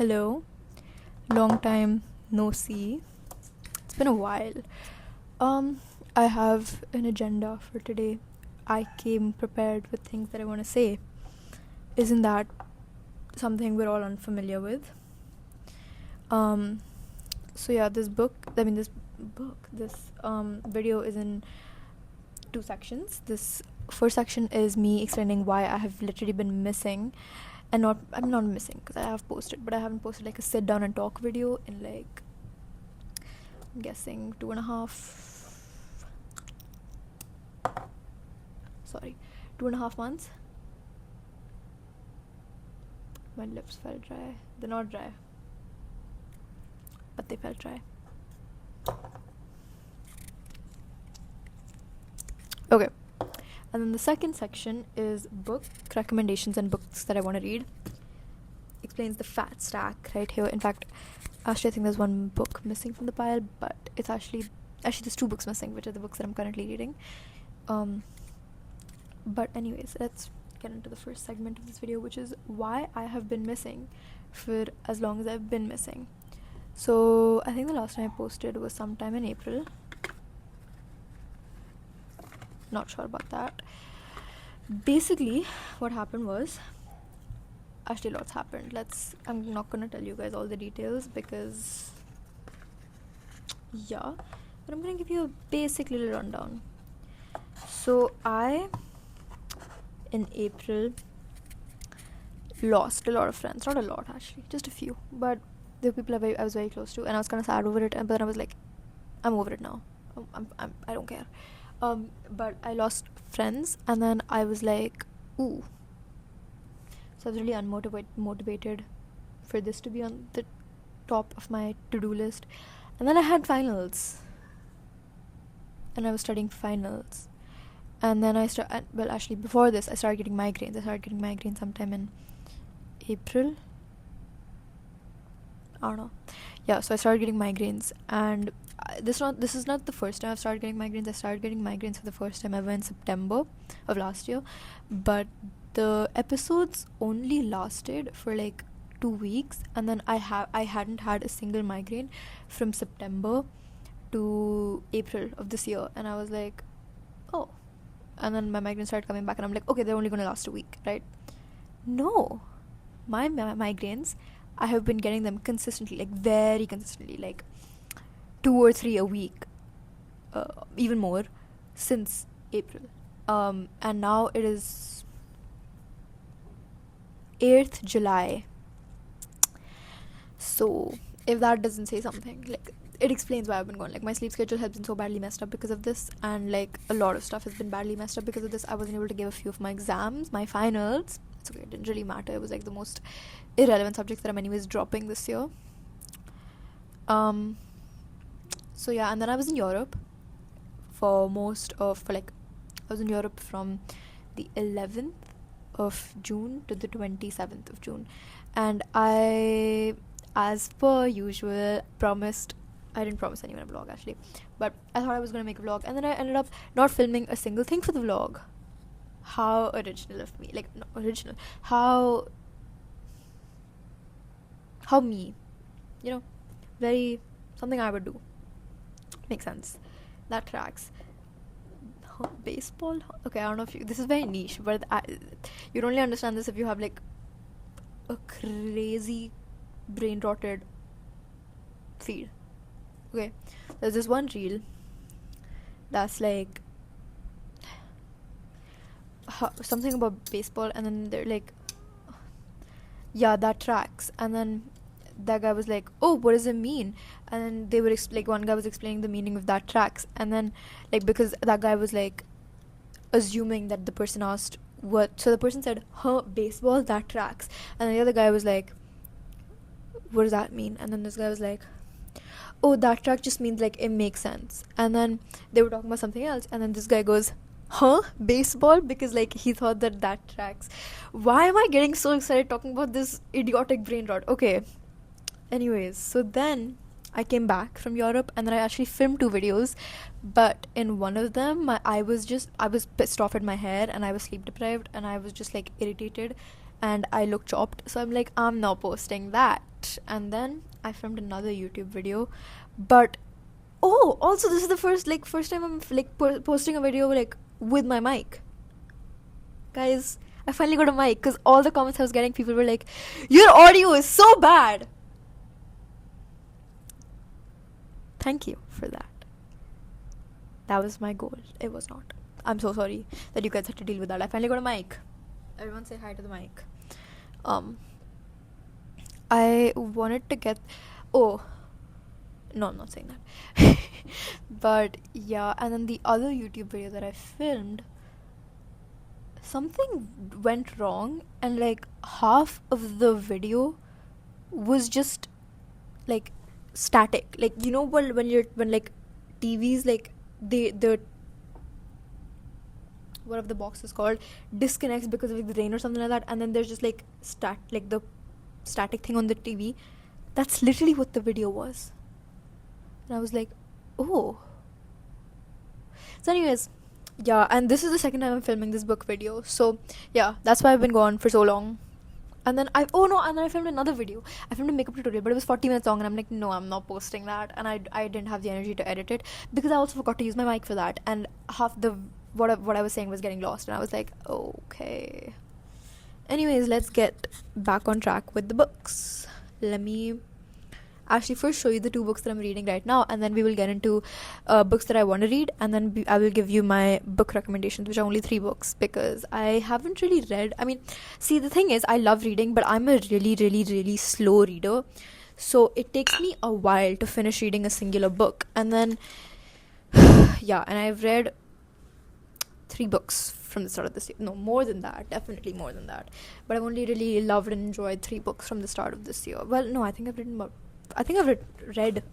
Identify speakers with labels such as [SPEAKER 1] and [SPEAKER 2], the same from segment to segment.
[SPEAKER 1] Hello, long time no see. It's been a while. I have an agenda for today. I came prepared with things that I want to say. Isn't that something we're all unfamiliar with? So yeah, this video is in two sections. This first section is me explaining why I have literally been missing, and I'm not missing because I have posted, but I haven't posted like a sit down and talk video in like, I'm guessing 2.5 months. My lips felt dry. They're not dry, but they felt dry. Okay, and then the second section is book recommendations and books that I want to read. Explains the fat stack right here. In fact, actually I think there's one book missing from the pile, but it's actually there's two books missing, which are the books that I'm currently reading. But anyways, let's get into the first segment of this video, which is why I have been missing for as long as I've been missing. So I think the last time I posted was sometime in April. Not sure about that. Basically what happened was, actually lots happened. I'm not gonna tell you guys all the details because yeah, but I'm gonna give you a basic little rundown. So I in April lost a lot of friends. Not a lot actually, just a few, but the people I was very close to, and I was kind of sad over it, but then I was like, I'm over it now. I don't care. But I lost friends, and then I was like, ooh. So I was really unmotivated for this to be on the top of my to-do list. And then I had finals, and I was studying for finals. And then actually before this I started getting migraines. I started getting migraines sometime in April. I don't know. Yeah, so I started getting migraines, and this is not the first time I've started getting migraines. I started getting migraines for the first time ever in September of last year, but the episodes only lasted for like 2 weeks, and then I hadn't had a single migraine from September to April of this year, and I was like, oh. And then my migraines started coming back, and I'm like, okay, they're only gonna last a week, right? No, my migraines, I have been getting them consistently, like very consistently, like 2 or 3 a week, even more, since April. And now it is 8th July. So if that doesn't say something, like, it explains why I've been gone. Like, my sleep schedule has been so badly messed up because of this, and like a lot of stuff has been badly messed up because of this. I wasn't able to give a few of my exams, my finals. It's okay, it didn't really matter. It was like the most irrelevant subjects that I'm anyways dropping this year. So yeah, and then I was in Europe I was in Europe from the 11th of June to the 27th of June, and I, as per usual, I didn't promise anyone a vlog actually, but I thought I was going to make a vlog, and then I ended up not filming a single thing for the vlog. How original of me. Like, not original, how me, very something I would do. Makes sense. That tracks. Baseball? Okay, I don't know if this is very niche, but you'd only understand this if you have like a crazy brain rotted feed. Okay, there's this one reel that's like something about baseball, and then they're like, yeah, that tracks, and then that guy was like, oh, what does it mean? And then they were one guy was explaining the meaning of that tracks, and then like, because that guy was like assuming that the person asked what, so the person said, baseball, that tracks, and then the other guy was like, what does that mean? And then this guy was like, oh, that track just means like it makes sense. And then they were talking about something else, and then this guy goes, baseball, because like he thought that tracks. Why am I getting so excited talking about this idiotic brain rot? Okay, anyways, so then I came back from Europe, and then I actually filmed 2 videos, but in one of them I was pissed off at my hair, and I was sleep deprived, and I was just like irritated, and I look chopped. So I'm like, I'm not posting that. And then I filmed another YouTube video, but oh, also this is the first time I'm like posting a video like with my mic. Guys, I finally got a mic, because all the comments I was getting, people were like, your audio is so bad. Thank you for that. That was my goal. It was not. I'm so sorry that you guys had to deal with that. I finally got a mic. Everyone say hi to the mic. I wanted to get... Oh. No, I'm not saying that. But yeah, and then the other YouTube video that I filmed, something went wrong, and like half of the video was just like static. Like, you know, when like TVs, like the whatever the box is called disconnects because of like, the rain or something like that, and then there's just like the static thing on the TV. That's literally what the video was. And I was like, oh. So anyways, yeah, and this is the second time I'm filming this book video. So yeah, that's why I've been gone for so long. And then I filmed another video. I filmed a makeup tutorial, but it was 40 minutes long, and I'm like, no, I'm not posting that. And I didn't have the energy to edit it, because I also forgot to use my mic for that, and half the what I was saying was getting lost, and I was like, okay. Anyways, let's get back on track with the books. Let me actually first show you the 2 books that I'm reading right now, and then we will get into books that I want to read, and then I will give you my book recommendations, which are only 3 books, because I haven't really read. I mean, see, the thing is, I love reading, but I'm a really, really, really slow reader, so it takes me a while to finish reading a singular book. And then yeah, and I've read 3 books from the start of this year. No, more than that, definitely more than that, but I've only really loved and enjoyed 3 books from the start of this year. Well, no, I think I've read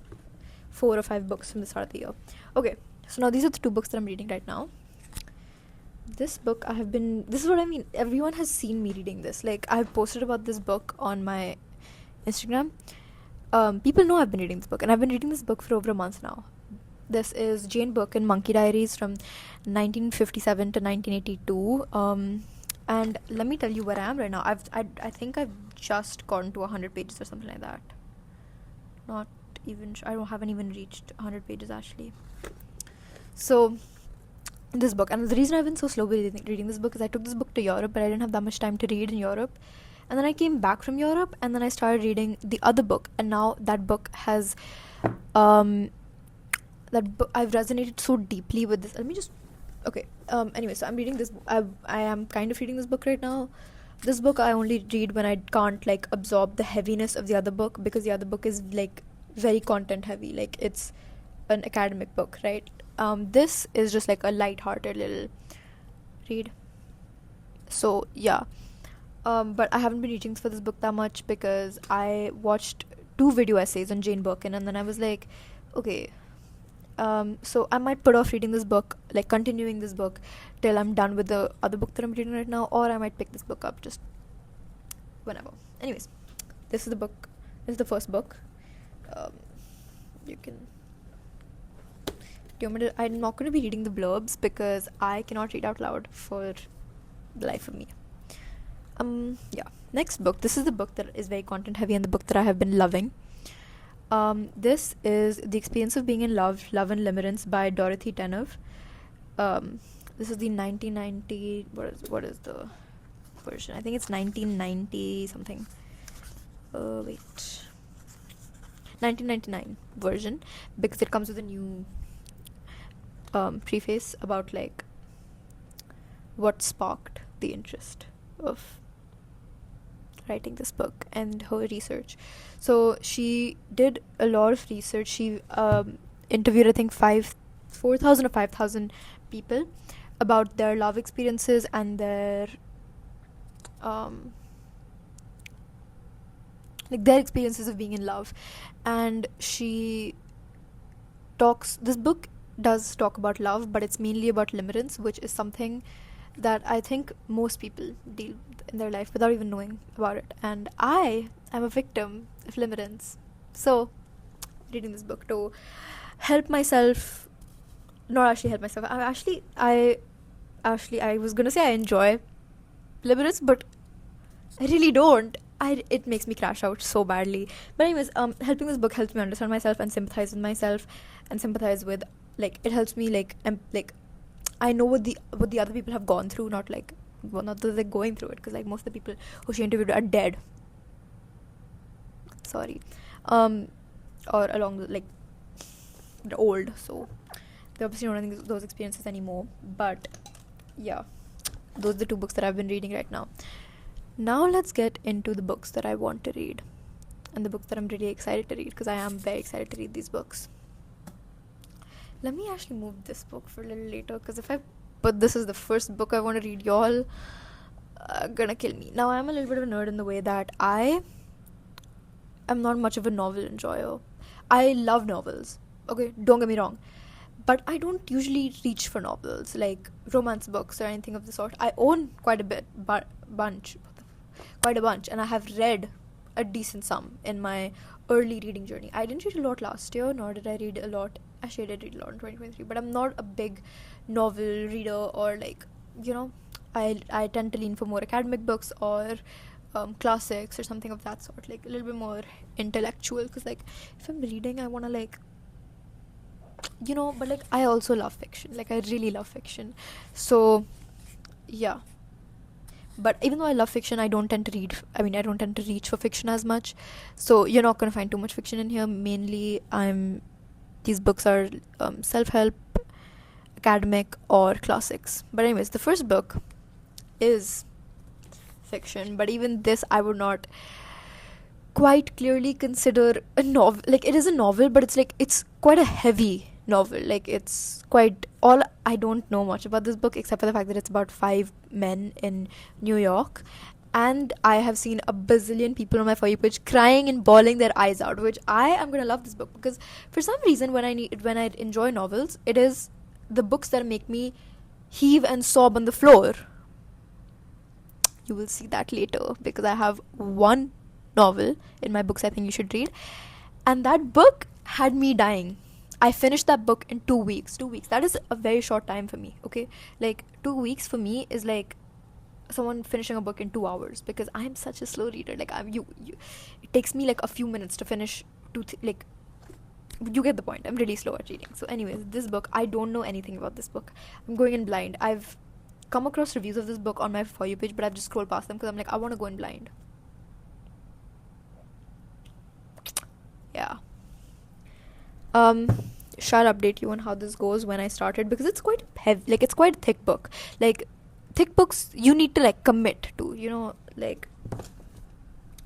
[SPEAKER 1] 4 or 5 books from the start of the year. Okay, so now these are the 2 books that I'm reading right now. This book this is what I mean, everyone has seen me reading this. Like, I've posted about this book on my Instagram. People know I've been reading this book, and I've been reading this book for over a month now. This is Jane Birkin, Monkey Diaries, from 1957 to 1982. And let me tell you where I am right now. I think I've just gotten to 100 pages or something like that. Not even I haven't even reached 100 pages actually. So this book, and the reason I've been so slow with reading this book is I took this book to Europe, but I didn't have that much time to read in Europe, and then I came back from Europe, and then I started reading the other book, and now that book has I've resonated so deeply with this. Let me just anyway, so I'm reading this. I am kind of reading this book right now. This book I only read when I can't like absorb the heaviness of the other book, because the other book is like very content heavy. Like, it's an academic book, right? This is just like a light-hearted little read. So yeah, but I haven't been reading for this book that much, because I watched 2 video essays on Jane Birkin, and then I was like, okay, so I might put off reading this book, like continuing this book, till I'm done with the other book that I'm reading right now, or I might pick this book up just whenever. Anyways, this is the first book. You can... I'm not going to be reading the blurbs, because I cannot read out loud for the life of me. Yeah. Next book. This is the book that is very content heavy, and the book that I have been loving. This is The Experience of Being in Love, Love and Limerence by Dorothy Tenove. This is the 1990... What is the version? I think it's 1990 something. Wait. 1999 version, because it comes with a new preface about like what sparked the interest of writing this book and her research. So she did a lot of research. She interviewed, I think, 4,000 or 5,000 people about their love experiences and their their experiences of being in love. And this book does talk about love, but it's mainly about limerence, which is something that I think most people deal with in their life without even knowing about it. And I am a victim of limerence. So, reading this book to help myself, not actually help myself, I was gonna say I enjoy limerence, but I really don't. It makes me crash out so badly. But anyways, helping this book helps me understand myself and sympathize with myself, and sympathize with, like, it helps me like like I know what the other people have gone through, not like, well, not that they're going through it, because like most of the people who she interviewed are dead. Sorry, or along the, like, they're old, so they obviously don't have those experiences anymore. But yeah, those are the two books that I've been reading right now. Now let's get into the books that I want to read, and the books that I'm really excited to read, because I am very excited to read these books. Let me actually move this book for a little later, because if I put this as the first book I want to read, y'all are gonna kill me. Now, I'm a little bit of a nerd in the way that I am not much of a novel enjoyer. I love novels, okay, don't get me wrong, but I don't usually reach for novels like romance books or anything of the sort. I own quite a bunch, and I have read a decent sum in my early reading journey. I didn't read a lot last year, nor did I read a lot. Actually, I did read a lot in 2023, but I'm not a big novel reader, or like, I tend to lean for more academic books, or classics, or something of that sort, like a little bit more intellectual, because like if I'm reading, I want to like, but like I also love fiction, like I really love fiction, so yeah. But even though I love fiction, I don't tend to reach for fiction as much, so you're not going to find too much fiction in here. Mainly these books are self-help, academic, or classics. But anyways, the first book is fiction, but even this I would not quite clearly consider a novel. Like, it is a novel, but it's quite a heavy novel. Like, it's quite all. I don't know much about this book except for the fact that it's about 5 men in New York, and I have seen a bazillion people on my For You page crying and bawling their eyes out, which I am gonna love this book, because for some reason when I enjoy novels, it is the books that make me heave and sob on the floor. You will see that later, because I have one novel in my books I think you should read, and that book had me dying. I finished that book in 2 weeks. 2 weeks. That is a very short time for me, okay? Like, 2 weeks for me is like someone finishing a book in 2 hours, because I'm such a slow reader. Like, it takes me like a few minutes to finish. Like, you get the point. I'm really slow at reading. So, anyways, this book, I don't know anything about this book. I'm going in blind. I've come across reviews of this book on my For You page, but I've just scrolled past them because I'm like, I want to go in blind. Yeah. Shall update you on how this goes when I started, because it's quite heavy. Like, it's quite a thick book. Like, thick books you need to like commit to, like.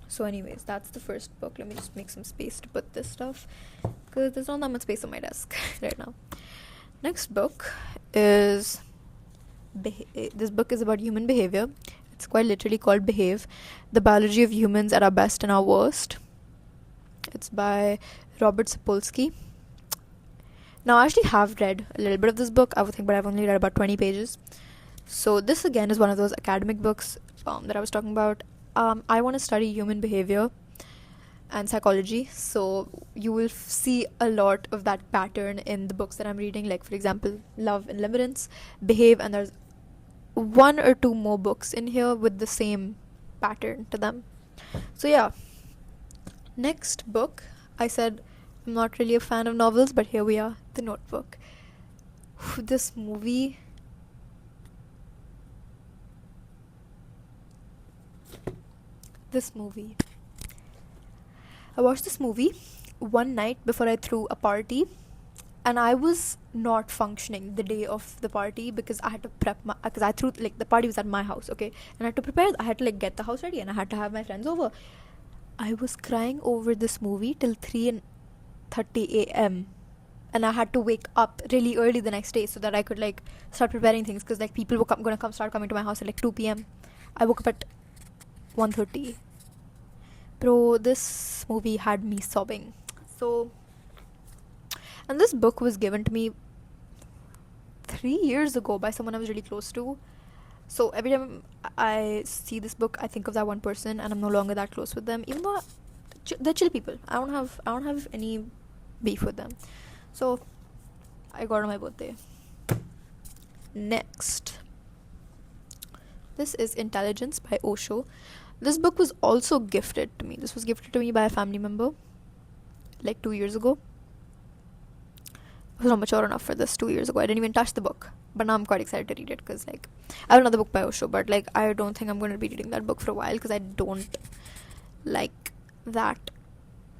[SPEAKER 1] So anyways, that's the first book. Let me just make some space to put this stuff, because there's not that much space on my desk right now. Next book is this book is about human behavior. It's quite literally called Behave: The Biology of Humans at Our Best and Our Worst. It's by Robert Sapolsky. Now, I actually have read a little bit of this book, I would think, but I've only read about 20 pages. So this again is one of those academic books that I was talking about. I want to study human behavior and psychology, so you will see a lot of that pattern in the books that I'm reading. Like, for example, Love and Limerence, Behave, and there's 1 or 2 more books in here with the same pattern to them. So yeah. Next book, I said I'm not really a fan of novels, but here we are, The Notebook. This movie, I watched this movie one night before I threw a party, and I was not functioning the day of the party, because I had to prep because I threw, like, the party was at my house, okay, and I had to prepare. I had to like get the house ready, and I had to have my friends over. I was crying over this movie till 3:30 a.m. and I had to wake up really early the next day so that I could like start preparing things, because like people were gonna start coming to my house at like 2 p.m. I woke up at 1:30. Bro, this movie had me sobbing. So, and this book was given to me 3 years ago by someone I was really close to. So every time I see this book, I think of that one person, and I'm no longer that close with them, even though they're chill people. I don't have any beef with them. So I got it on my birthday. Next, this is Intelligence by Osho. This book was also gifted to me. This was gifted to me by a family member like 2 years ago. I was not mature enough for this 2 years ago. I didn't even touch the book. But now I'm quite excited to read it because, like, I have another book by Osho, but, like, I don't think I'm going to be reading that book for a while because I don't like that,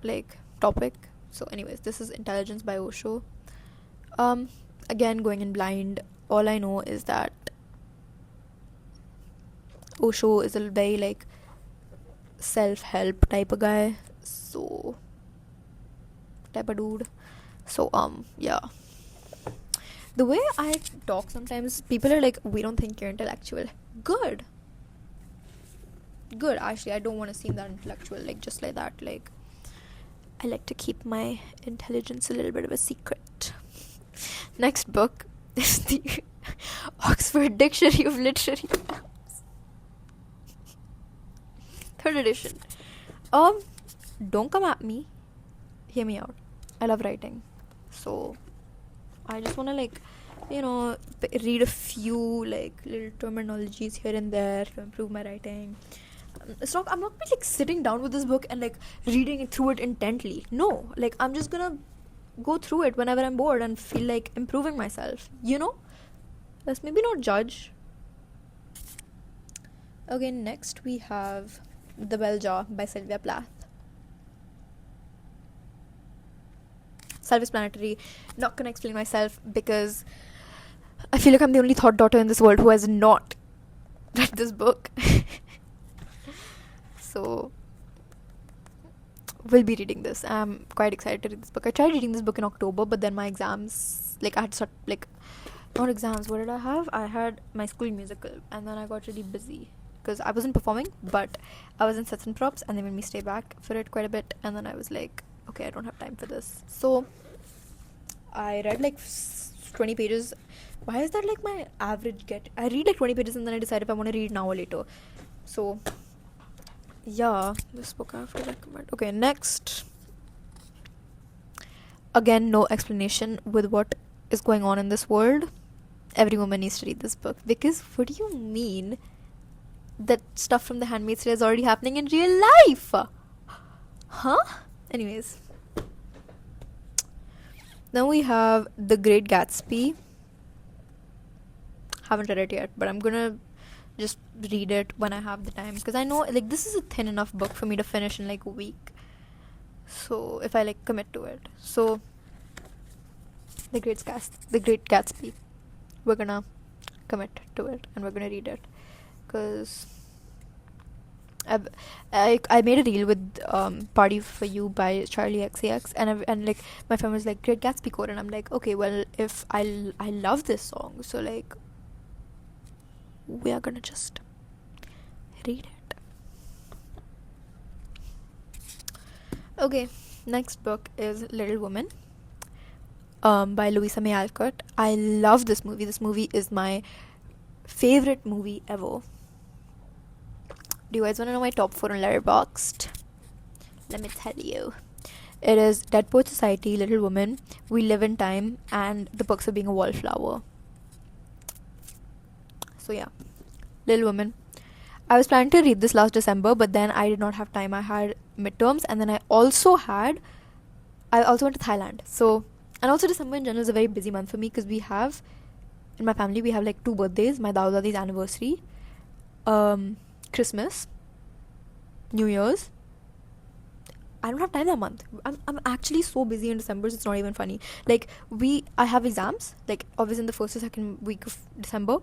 [SPEAKER 1] like, topic. So, anyways, this is Intelligence by Osho. Again, going in blind, all I know is that Osho is a very, like, self-help type of guy. So, type of dude. So, yeah. The way I talk sometimes, people are like, we don't think you're intellectual. Good. Actually, I don't want to seem that intellectual, like, just like that. Like, I like to keep my intelligence a little bit of a secret. Next book is the Oxford Dictionary of Literary Nouns. 3rd edition. Don't come at me. Hear me out. I love writing. So, I just want to, like, read a few, like, little terminologies here and there to improve my writing. I'm not like sitting down with this book and, like, reading it through it intently. No, like, I'm just gonna go through it whenever I'm bored and feel like improving myself. Let's maybe not judge. Okay, next we have The Bell Jar by Sylvia Plath. Self-explanatory. Not gonna explain myself because I feel like I'm the only thought daughter in this world who has not read this book. So, we'll be reading this. I'm quite excited to read this book. I tried reading this book in October, but then my exams, like, I had to start, like, not exams, what did I have? I had my school musical, and then I got really busy because I wasn't performing, but I was in sets and props, and they made me stay back for it quite a bit, and then I was like, okay, I don't have time for this. So, I read, like, 20 pages. Why is that, like, my average I read, like, 20 pages, and then I decide if I want to read now or later. So, yeah, this book I have to recommend. Okay, next. Again, no explanation with what is going on in this world. Every woman needs to read this book. Because what do you mean that stuff from The Handmaid's Tale is already happening in real life? Huh? Anyways. Now we have The Great Gatsby. Haven't read it yet, but I'm gonna just read it when I have the time, because I know, like, this is a thin enough book for me to finish in, like, a week. So if I, like, commit to it. So The Great Gatsby, we're gonna commit to it and we're gonna read it, because I made a reel with Party For You by Charlie XCX, and like, my friend was like, Great Gatsby quote, and I'm like, okay, well, if I love this song, so, like, we are gonna just read it. Okay, next book is Little Women by Louisa May Alcott. I love this movie. This movie is my favorite movie ever. Do you guys want to know my top 4 on Letterboxd? Let me tell you. It is Dead Poets Society, Little Women, We Live in Time, and The Perks of Being a Wallflower. So yeah, Little Women. I was planning to read this last December, but then I did not have time. I had midterms, and then I also went to Thailand. So, and also December in general is a very busy month for me, because in my family, we have, like, 2 birthdays. My Dadi's anniversary, Christmas, New Year's. I don't have time that month. I'm actually so busy in December, so it's not even funny. Like, I have exams, like, obviously in the 1st or 2nd week of December.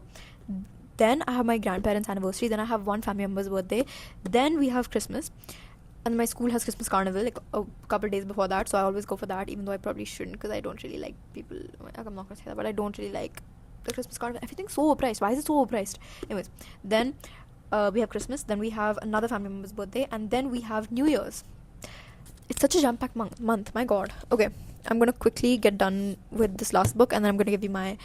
[SPEAKER 1] Then I have my grandparents' anniversary. Then I have one family member's birthday. Then we have Christmas. And my school has Christmas carnival, like, a couple days before that. So I always go for that, even though I probably shouldn't, because I don't really like people. I'm not going to say that, but I don't really like the Christmas carnival. Everything's so overpriced. Why is it so overpriced? Anyways, then we have Christmas. Then we have another family member's birthday. And then we have New Year's. It's such a jam-packed month. My God. Okay, I'm going to quickly get done with this last book, and then I'm going to give you my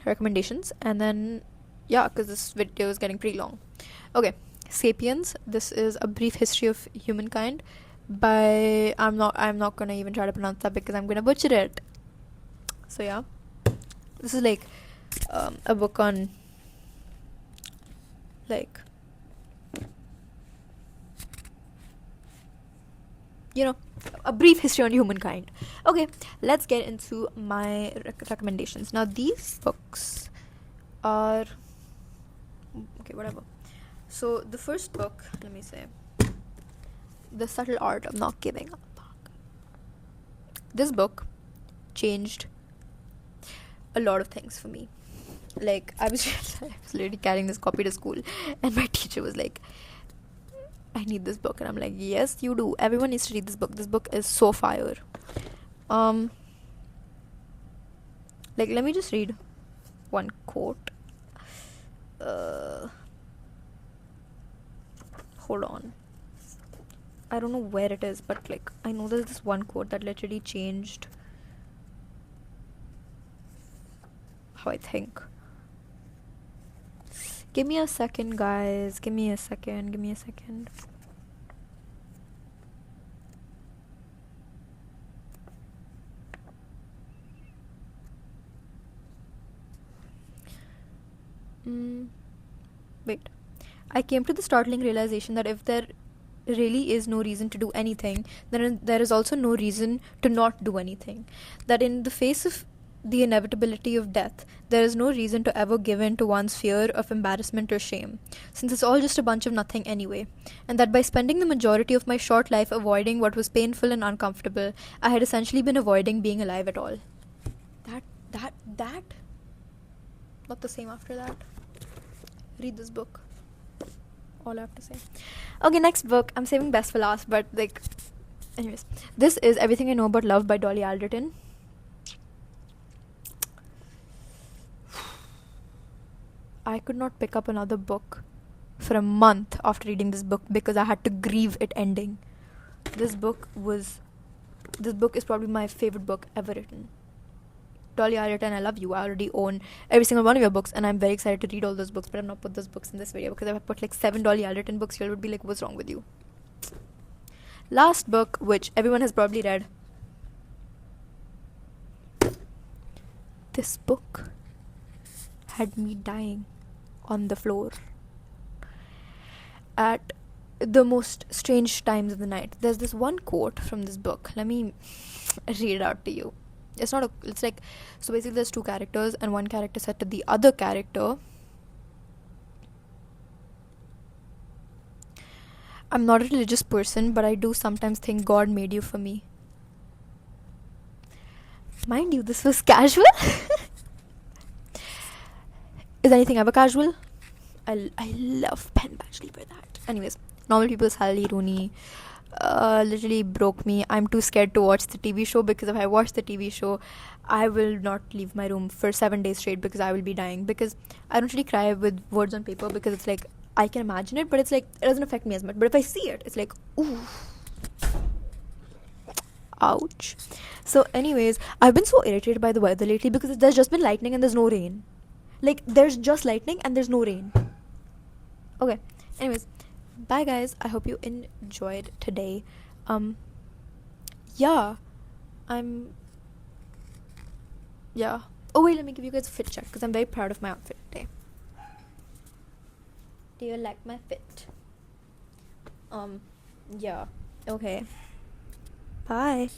[SPEAKER 1] recommendations. And then, yeah, because this video is getting pretty long. Okay, Sapiens. This is a brief history of humankind by, I'm not going to even try to pronounce that because I'm going to butcher it. So yeah, this is, like, a book on, like, you know, a brief history on humankind. Okay, let's get into my recommendations. Now, these books are okay, whatever. So, the first book, let me say, The Subtle Art of Not Giving up. This book changed a lot of things for me. Like, I was literally carrying this copy to school, and my teacher was like, I need this book. And I'm like, yes, you do. Everyone needs to read this book. This book is so fire. Like, let me just read one quote. Hold on. I don't know where it is, but like, I know there's this one quote that literally changed how I think. Give me a second, guys. Give me a second. Wait. I came to the startling realization that if there really is no reason to do anything, then there is also no reason to not do anything. That in the face of the inevitability of death, there is no reason to ever give in to one's fear of embarrassment or shame, since it's all just a bunch of nothing anyway. And that by spending the majority of my short life avoiding what was painful and uncomfortable, I had essentially been avoiding being alive at all. That. Not the same after that. Read this book. All I have to say. Okay, next book. I'm saving best for last, but like, anyways, this is Everything I Know About Love by Dolly Alderton. I could not pick up another book for a month after reading this book because I had to grieve it ending. This book is probably my favorite book ever written. Dolly Alderton, I love you. I already own every single one of your books, and I'm very excited to read all those books, but I've not put those books in this video because if I put like 7 Dolly Alderton books, you would be like, what's wrong with you? Last book, which everyone has probably read. This book had me dying on the floor at the most strange times of the night. There's this one quote from this book. Let me read it out to you. It's like, so basically there's two characters, and one character said to the other character, I'm not a religious person, but I do sometimes think God made you for me. Mind you, this was casual. Is anything ever casual? I love Penn Badgley for that. Anyways, Normal People, Sally Rooney literally broke me. I'm too scared to watch the TV show because if I watch the TV show, I will not leave my room for 7 days straight because I will be dying. Because I don't really cry with words on paper because it's like, I can imagine it, but it's like, it doesn't affect me as much. But if I see it, it's like, ooh. Ouch. So anyways, I've been so irritated by the weather lately because there's just been lightning and there's no rain. Like, there's just lightning and there's no rain. Okay. Anyways, bye guys. I hope you enjoyed today. Yeah. Oh wait, let me give you guys a fit check because I'm very proud of my outfit today. Do you like my fit? Yeah. Okay. Bye.